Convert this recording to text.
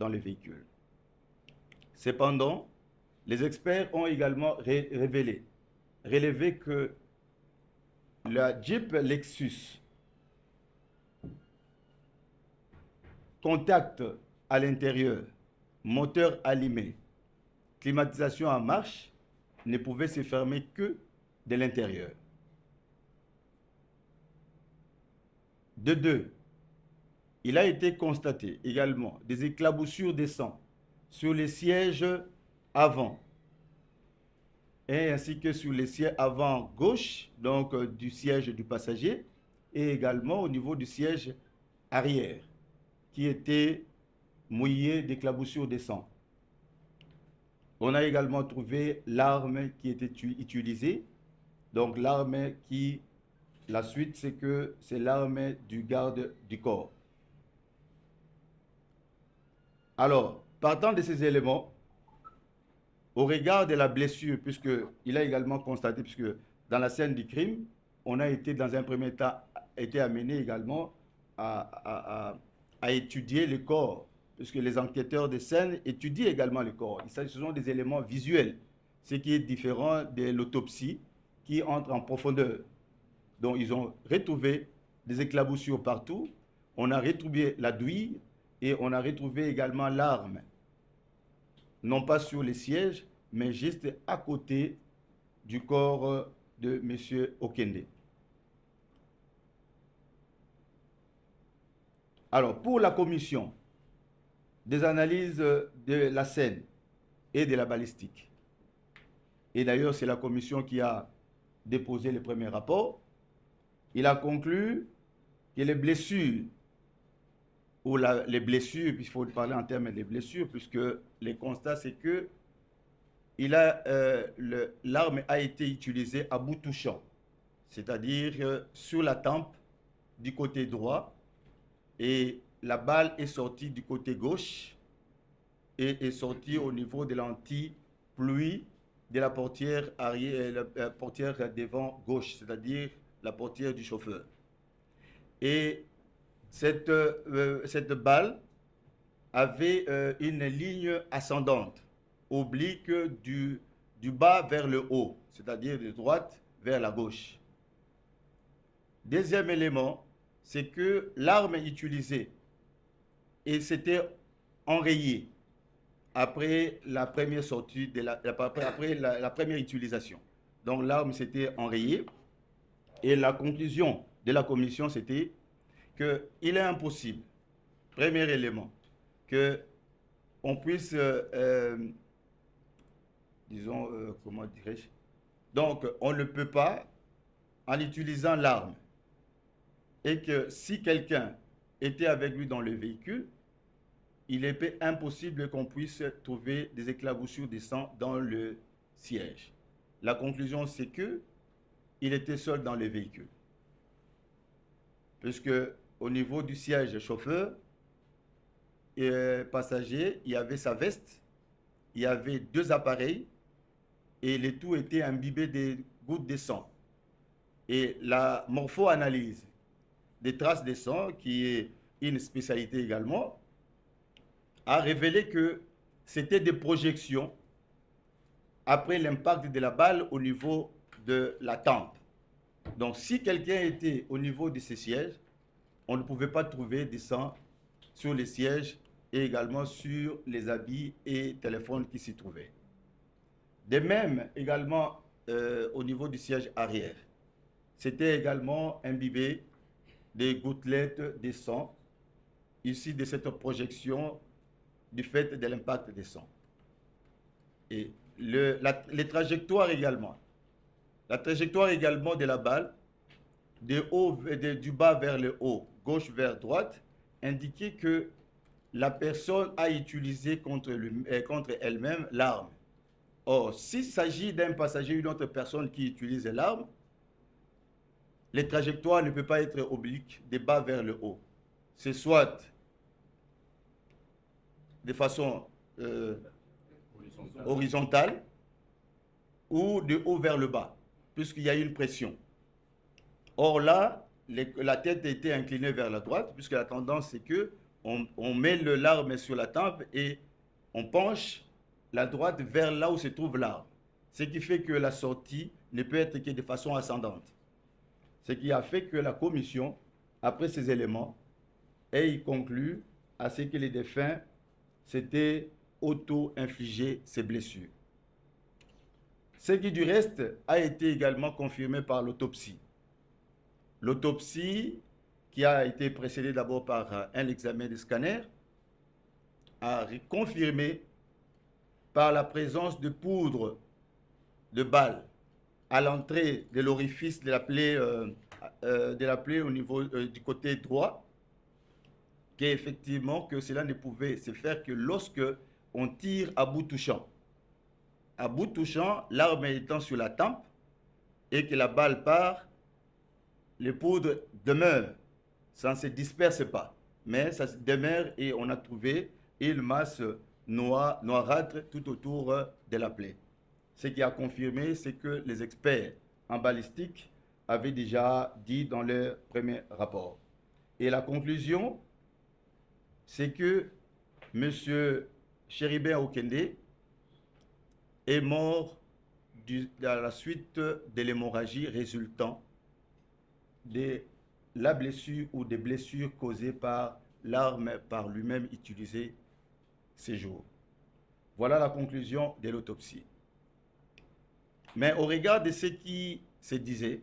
dans le véhicule. Cependant, les experts ont également relevé que la Jeep Lexus contact à l'intérieur, moteur allumé, climatisation en marche, ne pouvait se fermer que de l'intérieur. De deux, il a été constaté également des éclaboussures de sang sur les sièges avant et ainsi que sur les sièges avant gauche, donc du siège du passager, et également au niveau du siège arrière, qui était mouillé d'éclaboussures de sang. On a également trouvé l'arme qui était utilisée, donc l'arme qui, la suite c'est que c'est l'arme du garde du corps. Alors, partant de ces éléments, au regard de la blessure, puisqu'il a également constaté, puisque dans la scène du crime, on a été dans un premier temps amené également à étudier le corps, puisque les enquêteurs de scène étudient également le corps. Ce sont des éléments visuels, ce qui est différent de l'autopsie qui entre en profondeur. Donc ils ont retrouvé des éclaboussures partout, on a retrouvé la douille et on a retrouvé également l'arme, non pas sur les sièges, mais juste à côté du corps de M. Okende. Alors, pour la commission des analyses de la scène et de la balistique, et d'ailleurs c'est la commission qui a déposé le premier rapport, il a conclu que les blessures, ou les blessures, il faut parler en termes de blessures, puisque les constats c'est que l'arme a été utilisée à bout touchant, c'est-à-dire sur la tempe du côté droit, et la balle est sortie du côté gauche et est sortie au niveau de l'anti-pluie de la portière arrière, la portière devant gauche, c'est-à-dire la portière du chauffeur. Et cette balle avait une ligne ascendante, oblique du bas vers le haut, c'est-à-dire de droite vers la gauche. Deuxième élément, c'est que l'arme utilisée et c'était enrayé après la première sortie, après la première utilisation. Donc l'arme s'était enrayée et la conclusion de la commission c'était qu'il est impossible, premier élément, qu'on puisse, disons, comment dirais-je, donc on ne peut pas, en utilisant l'arme, et que si quelqu'un était avec lui dans le véhicule, il est impossible qu'on puisse trouver des éclaboussures de sang dans le siège. La conclusion, c'est qu'il était seul dans le véhicule. Puisque au niveau du siège chauffeur et passager, il y avait sa veste, il y avait deux appareils et le tout était imbibé de gouttes de sang. Et la morpho-analyse des traces de sang, qui est une spécialité également, a révélé que c'était des projections après l'impact de la balle au niveau de la tempe. Donc si quelqu'un était au niveau de ces sièges, on ne pouvait pas trouver du sang sur les sièges et également sur les habits et téléphones qui s'y trouvaient. De même, également au niveau du siège arrière, c'était également imbibé des gouttelettes de sang ici de cette projection du fait de l'impact des sang. Et les trajectoires également. La trajectoire également de la balle, du bas vers le haut, gauche vers droite, indiquait que la personne a utilisé contre elle-même l'arme. Or, s'il s'agit d'un passager ou d'une autre personne qui utilise l'arme, les trajectoires ne peuvent pas être obliques de bas vers le haut. C'est soit de façon horizontale ou de haut vers le bas, puisqu'il y a une pression. Or là, la tête était inclinée vers la droite, puisque la tendance c'est que on met l'arme sur la tempe et on penche la droite vers là où se trouve l'arme. Ce qui fait que la sortie ne peut être que de façon ascendante. Ce qui a fait que la commission, après ces éléments, ait conclu à ce que les défunts s'étaient auto-infligé ces blessures. Ce qui du reste a été également confirmé par l'autopsie. L'autopsie, qui a été précédée d'abord par un examen de scanner, a confirmé par la présence de poudre de balles à l'entrée de l'orifice de la plaie au niveau du côté droit, qu'effectivement que cela ne pouvait se faire que lorsque on tire à bout touchant. À bout touchant, l'arme étant sur la tempe et que la balle part, les poudres demeurent, ça ne se disperse pas, mais ça demeure et on a trouvé une masse noirâtre tout autour de la plaie. Ce qui a confirmé ce que les experts en balistique avaient déjà dit dans leur premier rapport. Et la conclusion, c'est que M. Chéribin Okende est mort à la suite de l'hémorragie résultant de la blessure ou des blessures causées par l'arme par lui-même utilisée ces jours. Voilà la conclusion de l'autopsie. Mais au regard de ce qui se disait,